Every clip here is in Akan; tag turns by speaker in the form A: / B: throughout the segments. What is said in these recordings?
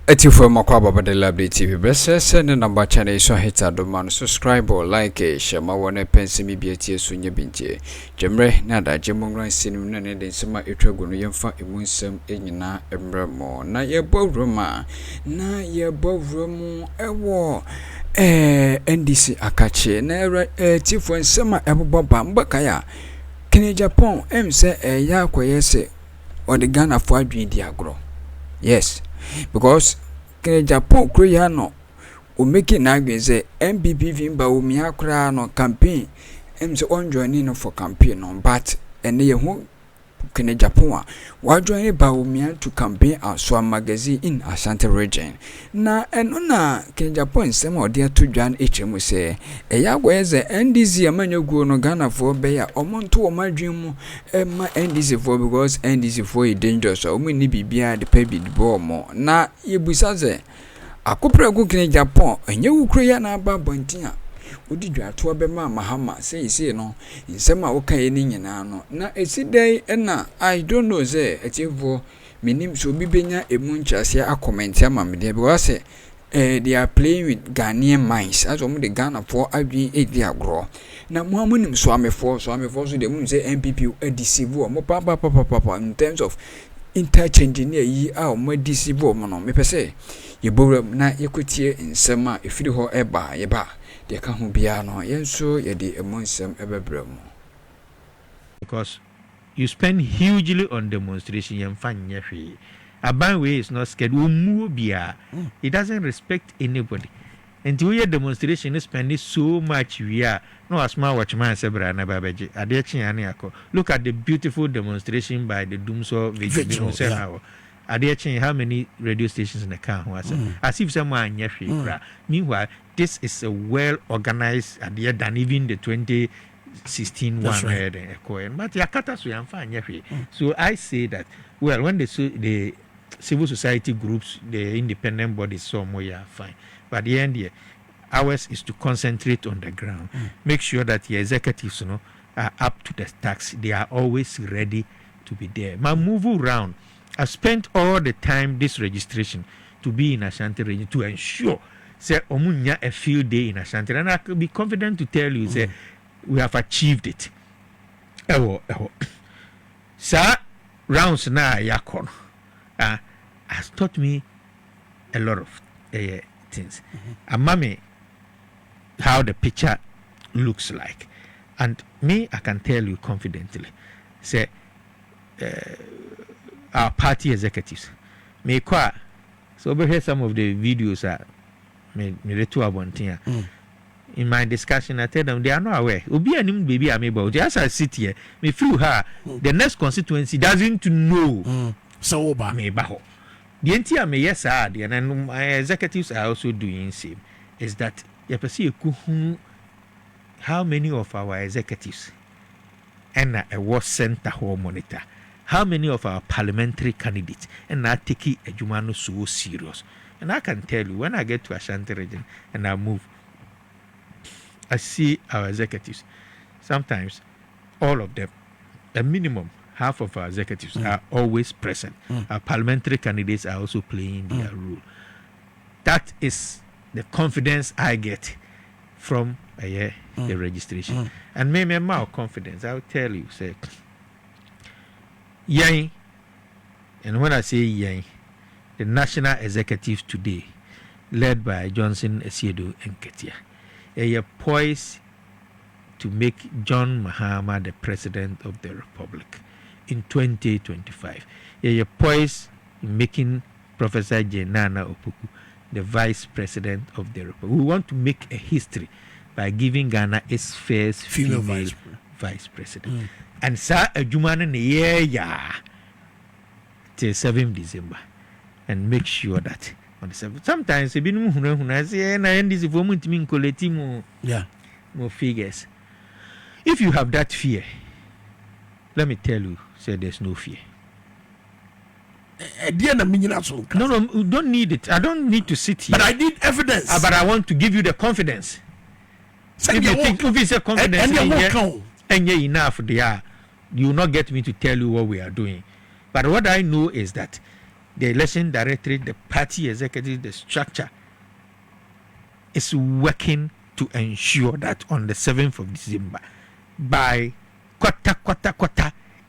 A: Eti for makwaba ba de Likee TV Be send number channel so hita do man subscribe or like share ma wona pensi mi bi etie so nya binje jemre na da jemongran sinu na ne de sema etwagu no yemfa emunsem enyina emremo na ye bowroma na ye bowromu ewo NDC akache na tifo nsema eboboba mbaka ya kene Agyapong emse ya akoyese odi Ghana fo adwen di agro. Yes, because Agyapong Korea no o make it na say MPP Bawumia kra no campaign emse on joining no for campaign no but ene ye ho Agyapong wa join Bawumia to campaign at Suame magazine in Ashanti region na eno na Agyapong nsem ode to dwan HM say eya gweze NDC amanyoguo no Ghana for be ya omonto o madwen mu ma NDC for because NDC for is dangerous o mu ni bibia de pa bi bo mo na yebusa ze akopra gu Agyapong enye wukro ya na aba bontin a odi dwato be ma mahama sei no nsem a wokaye ni nyina no na esidai na I don't know say etivo minim so bibenya emu nchase a comment ama me because they are playing with Ghanaian minds as omo de Ghana for adwen edi agro na mo amunim Suame for so de mun say MPP deceive omo papa in terms of interchanging yi a omo deceive omo no me pese ye bowram na yekotie nsem a efiri ho eba ye ba de ka ho bia no yenso ye de emonsem ebebram
B: because you spend hugely on demonstration yemfanye hwe Abanwe is not scared. He doesn't respect anybody. And to your demonstration is spending so much we are no as my watchman sebra na babaji. Look at the beautiful demonstration by the Doomso Vigil. How many radio stations in the country? As if someone meanwhile, this is a well organized idea than even the 2016 one heard but so I say that well when the civil society groups, the independent bodies, somewhere fine. But the end here, ours is to concentrate on the ground. Make sure that the executives, are up to the task. They are always ready to be there. My move around. I spent all the time this registration to be in Ashanti region to ensure say omunya a field day in Ashanti, and I could be confident to tell you say we have achieved it. Sir, rounds na yakon. Has taught me a lot of things. And mommy, how the picture looks like. And me, I can tell you confidently, say, our party executives, may qua, so over here some of the videos are in my discussion, I tell them they are not aware. Obi anim baby I'm about. As I sit here, me through her, the next constituency doesn't know.
C: So ba
B: me baho. The entire me yes and my executives are also doing same is that you see how many of our executives and a war center home monitor, how many of our parliamentary candidates and I take it a so serious. And I can tell you when I get to Ashanti region and I move, I see our executives. Sometimes all of them, a minimum half of our executives are always present. Our parliamentary candidates are also playing their role. That is the confidence I get from the registration. And maybe my confidence, I'll tell you, say, yang, and when I say yang, the national executive today, led by Johnson, Esiedu, and Ketia, are poised to make John Mahama the president of the Republic in 2025. You're poised in making Professor Jenana Opoku the vice president of the Republic. We want to make a history by giving Ghana its first female vice president. And Sir Ajumana yeah till 7th December. And make sure that on the 7th. Sometimes more figures. If you have that fear, let me tell you, say there's no fear. No, you don't need it. I don't need to sit here.
C: But I need evidence.
B: But I want to give you the confidence. If you think if it's a confidence and you're enough, you will not get me to tell you what we are doing. But what I know is that the election directorate, the party executive, the structure is working to ensure that on the 7th of December, by quarter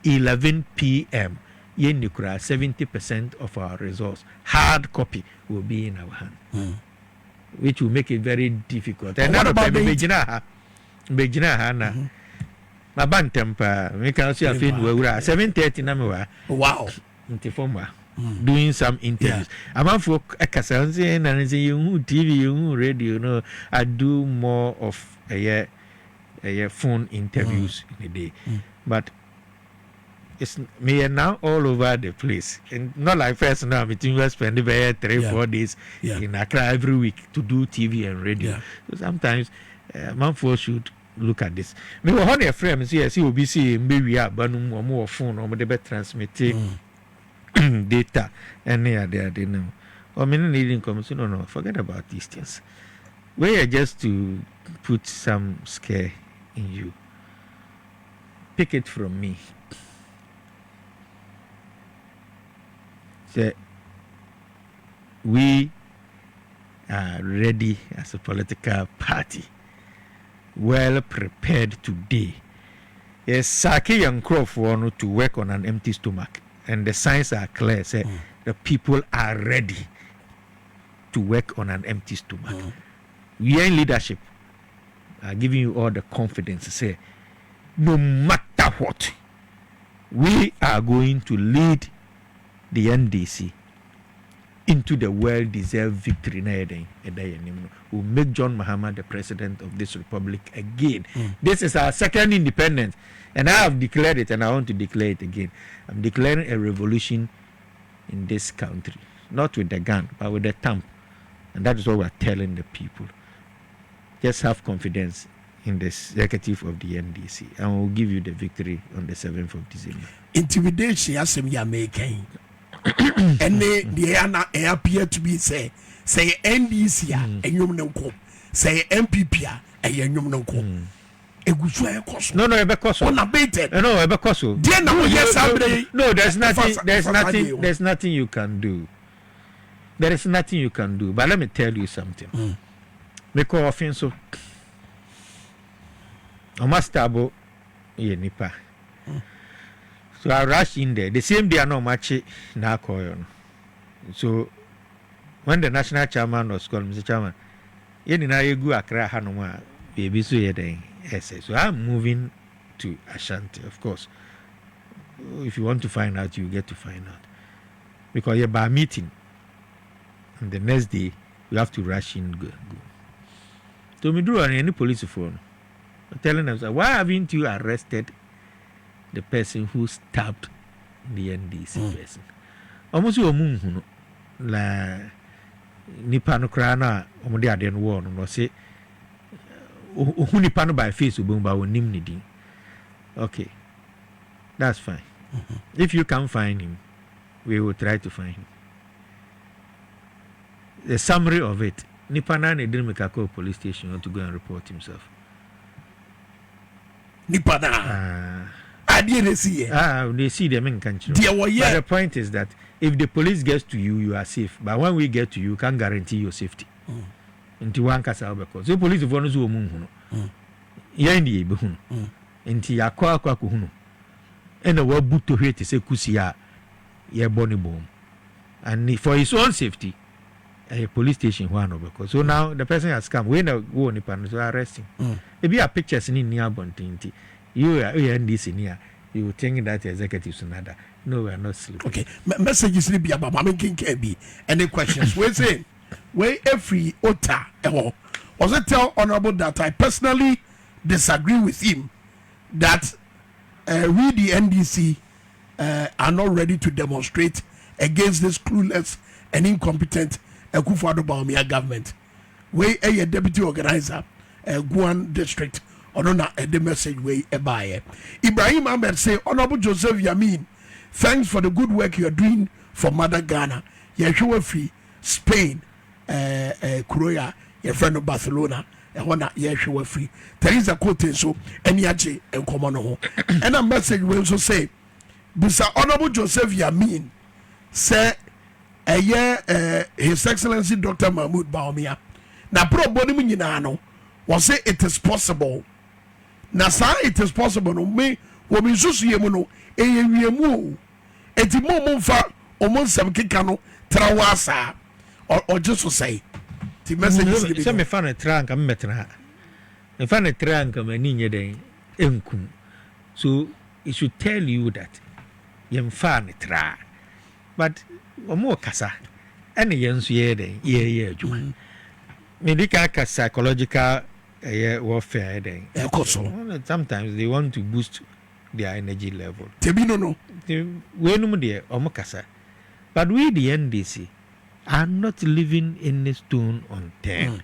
B: 11 p.m., 70% of our results, hard copy, will be in our hand, which will make it very difficult. And what about the my bantampa, we can see a film where we are 7:30 now.
C: Wow,
B: doing some interviews. I'm out for a Casanzi and you TV, you radio. You know, I do more of a phone interviews in a day, but it's me and now all over the place. And not like first now, between us spend 3-4 days in Accra every week to do TV and radio. So sometimes man for should look at this. Me wa honey frame see OBC maybe abanum or more phone or the better transmitting data and they know. Or many needing comments. No, forget about these things. We are just to put some scare in you. Pick it from me. Say, we are ready as a political party, well prepared today. Yes, Saki and Crawford to work on an empty stomach, and the signs are clear. Say the people are ready to work on an empty stomach. We are in leadership. I'm giving you all the confidence to say, no matter what, we are going to lead the NDC into the well-deserved victory. We'll make John Mahama the president of this republic again. This is our second independence, and I have declared it, and I want to declare it again. I'm declaring a revolution in this country, not with the gun, but with the thumb, and that is what we're telling the people. Just have confidence in the executive of the NDC, and we'll give you the victory on the 7th of December.
C: Intimidation, as we are making. And they appear to be say NDC and you say MPP and you know
B: no, because
C: unabated.
B: No, because no, there's nothing you can do. There is nothing you can do. But let me tell you something. Make offense so Omastabo ye nipa. So I rush in there. The same day I know match na koyo. So when the national chairman was called, Mr. Chairman, ye ni na yegu Accra hanoma baby so ye den. Yes, so I'm moving to Ashanti, of course. If you want to find out, you get to find out. Because you're by meeting. And the next day you have to rush in go. So me do any police phone. I'm telling them, why haven't you arrested the person who stabbed the NDC person? Almost you moon la nipa no krana omode ade no wo no say who nipa no by face obumba wonim ni din. Okay, that's fine. If you can't find him, we will try to find him. The summary of it, nipa na didn't make a call police station to go and report himself.
C: Nipa na they see it.
B: They see them in country. But the point is that if the police gets to you, you are safe. But when we get to you, can't guarantee your safety. Into one casa because the police of one is woman. Yendi behun. Into ya kwa kuhunu. And the word boot to hear to say kusia ye bonny bomb. And for his own safety, a police station one because so now the person has come. When the go on the so arresting. If you have pictures in near Bontinti. You are NDC near. You will think that executives another. No, we are not sleeping.
C: Okay. Messages be about making KB. Any questions? We say, we every ota. Was it tell honorable that I personally disagree with him that we the NDC are not ready to demonstrate against this clueless and incompetent Bawumia government. We a deputy organizer, Guan district. Onona the message way ebaye. Ibrahim Ahmed say, Honorable Joseph Yamin, thanks for the good work you are doing for Mother Ghana. Yeshua free Spain, Korea, your friend of Barcelona, and one Yeshua free. Teresa Cote so any aje and common. And a message will also say, Bisa Honorable Joseph Yamin say His Excellency Dr. Mahmoud Bawumia. Na pro boni mu nyina no was say it is possible. Na sa it is possible no me wo mi susu yemu no wiemu enti mo mfa omo nsam keka no trawasa or just to say the message
B: se me fa na tranka me metra me fa na tranka mani nye den enkum so it should tell you that yem fa na tra but omo kasa ene yenso ye den ye adwuma medical psychological warfare then. Sometimes they want to boost their energy level.
C: No.
B: But we the NDC are not living in a stone unturned.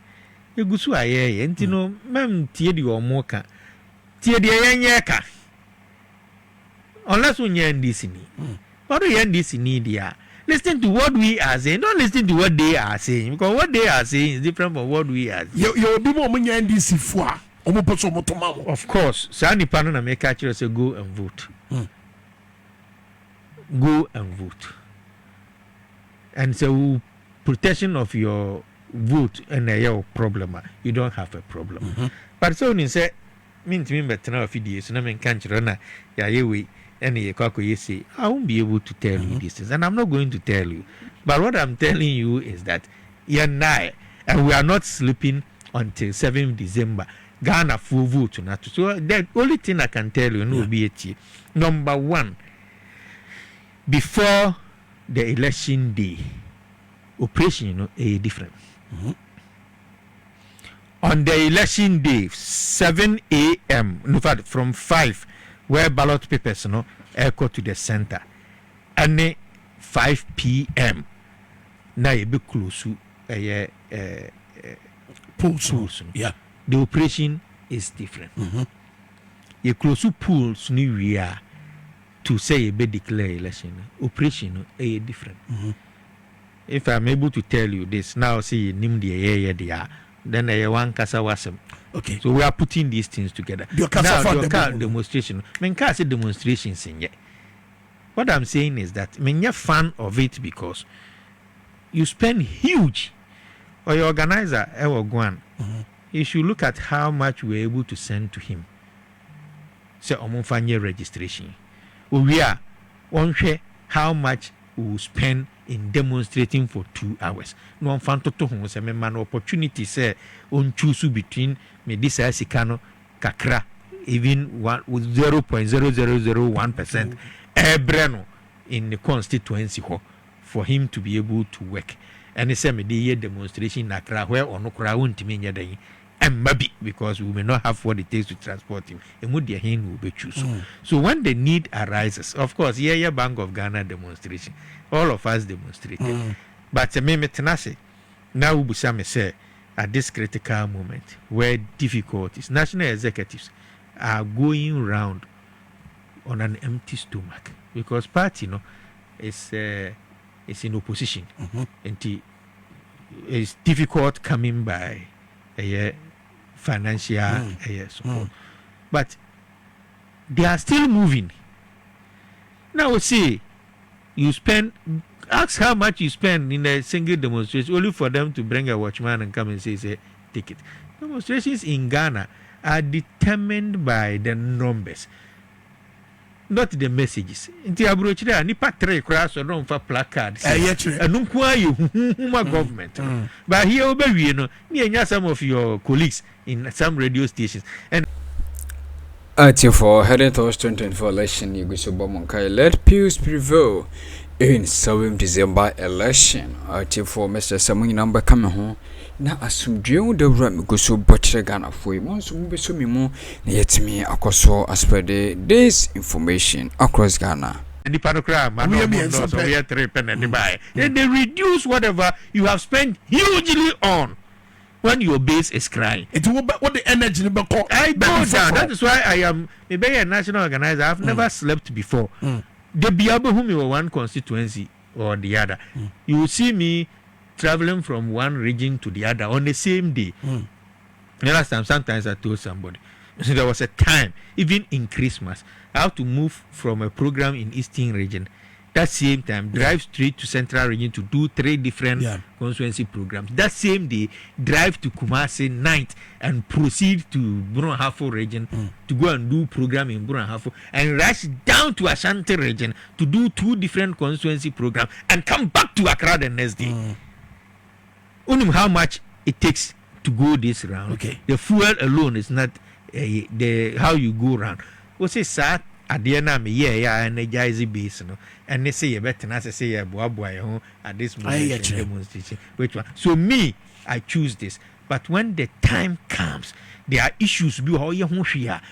B: You go so aye and you know mem tie di omoka tie di yanyeka unless we NDC ni. What do NDC need dia? Listen to what we are saying. Don't listen to what they are saying. Because what they are saying is different from what we are saying.
C: You be more money NDC for.
B: Of course. Sani Pano na make actually say go and vote. Go and vote. And so protection of your vote and your problem. You don't have a problem. But so you say, mean to me better now videos. Na men can't run ya yewe. I won't be able to tell you these things, and I'm not going to tell you. But what I'm telling you is that you're and we are not sleeping until 7th December. Ghana full vote. So the only thing I can tell you will be it. Number one, before the election day, operation is different. On the election day, 7 a.m. in fact from 5. Where ballot papers echo to the center and 5 p.m. now you be close to pools.
C: Yeah,
B: the operation is different. You close to pools new year to say you be declare election. Operation is different. If I'm able to tell you this now, see name the then I want kasa wasem.
C: Okay.
B: So we are putting these things together. Now, the demonstration. I can't say demonstrations in yet. What I'm saying is that I'm a fan of it because you spend huge, or your organizer, you should look at how much we're able to send to him. Say, Omonfanye registration. We are on share how much we will spend in demonstrating for 2 hours. No fan to home say man opportunity say on choose between me this sikano kakra even 0.0001% ebreno in the constituency for him to be able to work. And he said me the demonstration nakra where or no kra won't mean and maybe because we may not have what it takes to transport him, and would their hand will be choose. So when the need arises, of course, Bank of Ghana demonstration, all of us demonstrated. But now we say at this critical moment where difficulties, national executives are going round on an empty stomach because party is in opposition, and it's difficult coming by financial support. But they are still moving. Now we see you ask how much you spend in a single demonstration only for them to bring a watchman and come and say ticket. Demonstrations in Ghana are determined by the numbers, not the messages. Inti abrochire nipa 3 cross or don't for placards. And government. But here we near some of your colleagues in some radio stations. And
A: for heading towards 2024 election, you go so Bomonkai. Let peace prevail in 7th December election. For Mr. Samuel number coming home. Na asumdwe de wura go so botire Ghana foi mo so mo be so mi mo na yetimi akoso spread this information across Ghana.
B: The program we are 3 penny buy. Then they reduce whatever you have spent hugely on when your base is crying.
C: It will what the energy I go down.
B: That is why I am a national organizer. I've never slept before. The Biaba whom you were one constituency or the other. You will see me traveling from one region to the other on the same day. Last time, sometimes I told somebody, so there was a time, even in Christmas, I have to move from a program in Eastern region That same time, drive straight to Central Region to do 3 different constituency programs. That same day, drive to Kumasi night and proceed to Brunhafo region to go and do program in Brunhafo and rush down to Ashanti region to do 2 different constituency programs and come back to Accra the next day. How much it takes to go this round?
C: Okay.
B: The fuel alone is not the how you go round. We say, sir, at the end of the year, energize base, and they say you better not say you boy at this moment demonstration. Which one? So me, I choose this. But when the time comes, there are issues and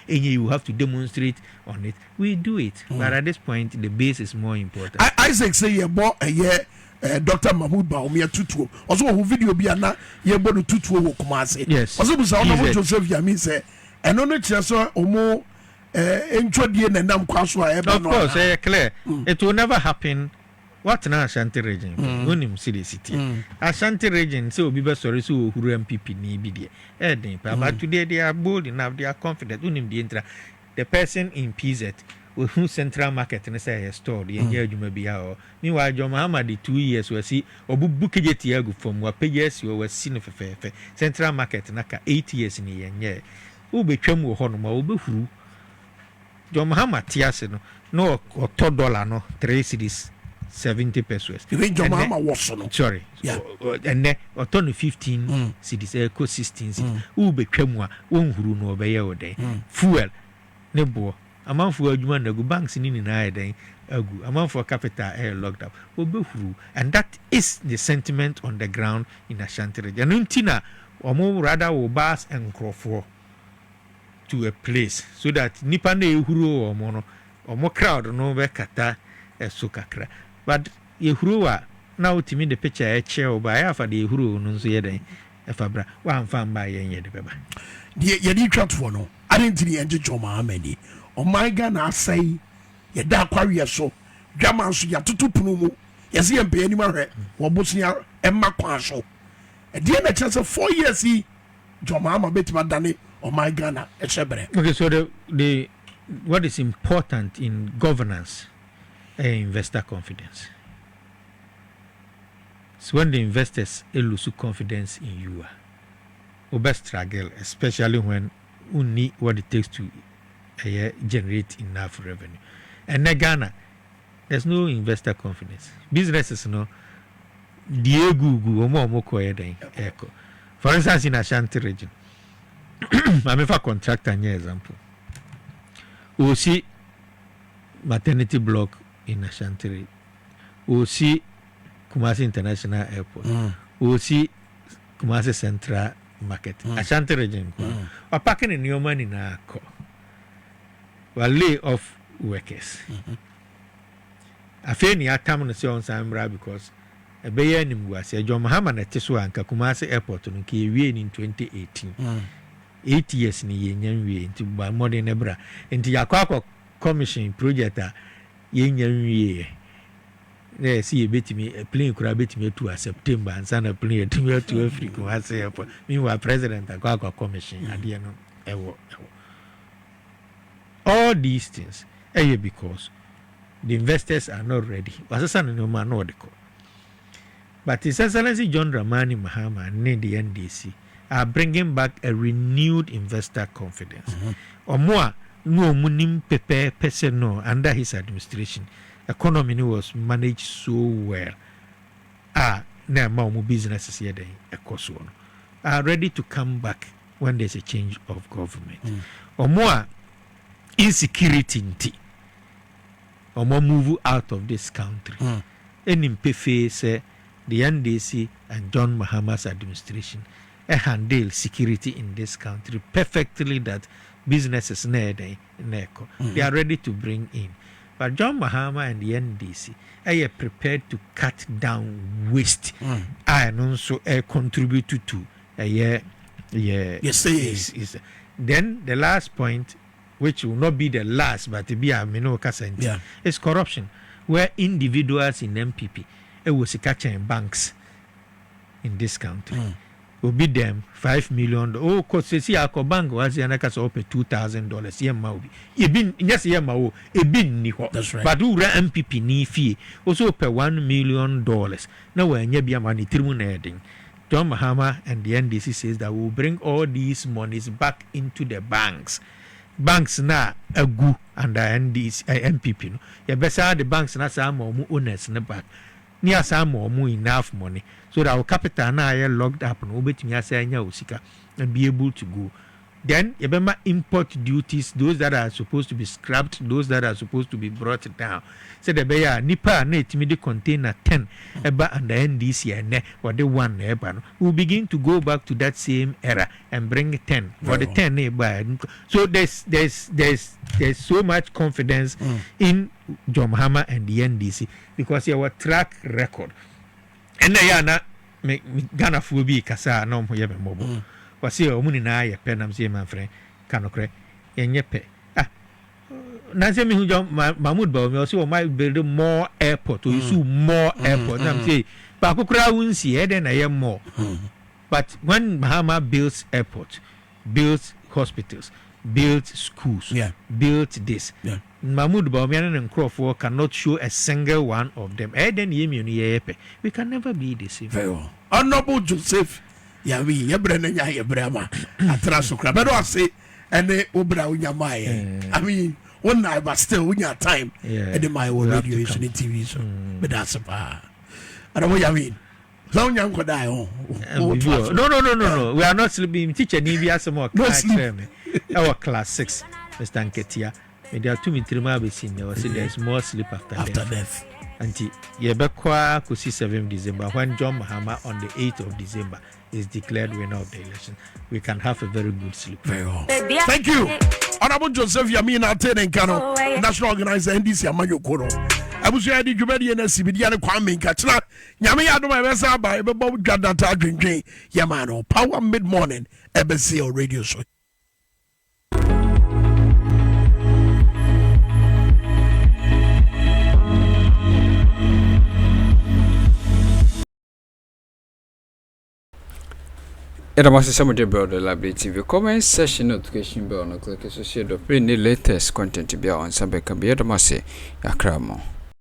B: you have to demonstrate on it. We do it, but at this point, the base is more important.
C: Isaac say you bought a year. Dr. Mahmoud Bawumia tutuo. Also, who video be na ye bodu tutuo wo Kumasi.
B: Yes.
C: Also, we say no Joseph Yami say, and no so omo entrodie na nam kwaso a eba no.
B: Of course, clear. It will never happen. What na Ashanti region? Unim city. Ashanti region so obi be sorry so ohuru MPP ni bi de. But today they are bold enough, they are confident. Unim the intra. The person in PZ who central market and say a store the year you may be out. Meanwhile, John Muhammad the 2 years we see or book it from what pages you were seen of a central market naka 8 years in a year. Who be tremble honor will be who John Muhammad Tiasino no or $2 no 3 cities 70 pesos.
C: You think John Muhammad was
B: sorry, and then or 15 cities, eco 16 cities. Who be tremwa won't who no obey your day. Fuel nebo. A month for Juman, the banks in Iden, a month for capital air locked up, and that is the sentiment on the ground in Ashanti region. Untina, or more rather, or bars and crowd to a place so that Nipane Huru or mono or more crowd no kata a sukakra. But Yehurua now to me the picture a chair or by half of the Huru no yede a fabra, one fan by a yet.
C: You need to know. I didn't see the engine Mohammed. Oh my God, I say, ya da kwaria so, drama so ya tutu punumu, ya si mpe ni mare, wabusia emma kwa so. E die na chance 4 years he Joma ama betima dane oh my God, echebere.
B: Okay, so the what is important in governance investor confidence. So when the investors lose confidence in you, best struggle, especially when you need what it takes to generate enough revenue. And in Ghana, there's no investor confidence. Businesses, no, for instance, in Ashanti region, I'm a contractor, an example. We see maternity block in Ashanti region. We see Kumasi International Airport. We see Kumasi Central Market. Ashanti region. We're packing in your money in our car. We lay off workers. I feel near time on the Sambra because a bayer name was a John Muhammad at Chhtsê and Kumasi Airport on Kelvin in 2018. 8 years in a year into more than Ebra. Into Yakako Commission project, year. There, see a bit me a plane could have bit me to a September and send a plane to me to Africa. Airport. Meanwhile, President Akwakwa Commission at the end. All these things, because the investors are not ready. But His Excellency John Dramani Mahama and the NDC are bringing back a renewed investor confidence. Or more, no munim pepe person no under his administration. Economy was managed so well. Now more businesses here are ready to come back when there's a change of government. Or more insecurity or more move out of this country. And in PFA say the NDC and John Mahama's administration handle security in this country perfectly that businesses they are ready to bring in. But John Mahama and the NDC are prepared to cut down waste and also contribute to yes. Then the last point, which will not be the last, but to be a minor is corruption, where individuals in MPP was catching banks in this country. will be them $5 million. Oh, cause see our bank was an acas open $2,000. Yeah, Maui. You been yes, yeah, Mao, a bin niho.
C: That's right.
B: But who ran MPP ni fee also pay $1 million. Now when you be a money terminating. John Mahama and the NDC says that we'll bring all these monies back into the banks. Banks na a go under NDC MPP. No, you better the banks na some more owners in the back. Near some more enough money. So that our capital now are locked up and wait me as usika and be able to go. Then you remember import duties, those that are supposed to be scrapped, those that are supposed to be brought down. So the bear nipa net me the container 10 eba and the NDC and or the one eba. We'll begin to go back to that same era and bring 10 for the 10 eba. So there's so much confidence in John Mahama and the NDC because our track record. And na me Ghana fubi kasa na mo yebe mobo wasi o muni na ye pe nam se man friend kanokre yenye pe na se mi hu John Mahmoud Bawumia wasi o might build more airport or use more airport nam say ba kokura wunsi e den na ye more but when Mahama builds airport, builds hospitals, builds schools, builds this, Mahmoud Bawumia and Crawford cannot show a single one of them. We can never be the same.
C: Very well. Honorable Joseph, Yavi, Yabrana, Yabrama, Atrasukra, but I say, and the Obra Unyamaya. I mean, one night, but still, when your time, and then my own radio is in the TV, so, but that's a bar. I don't know what I mean. Long young could die. No.
B: We are not sleeping. Teacher, Nivia, some more class. Our class 6, Mr. Anketia. There are 2 minutes there's more sleep after death. Until Yebekwa Kusi 7th December, when John Mahama on the 8th of December is declared winner of the election, we can have a very good sleep.
C: Very well. Thank you. Honorable Joseph Yamina Tenenkano, National Organizer NDC Amanyo Koro. I was ready to be in a CBD Kwame Kachna. Yamia do my best by Bob Gadata drinking Yamano. Power mid morning, ABC radio show.
A: It must some of the broader Likee TV comment session notification bell on click associated with the latest content to be on some can be at Akroma.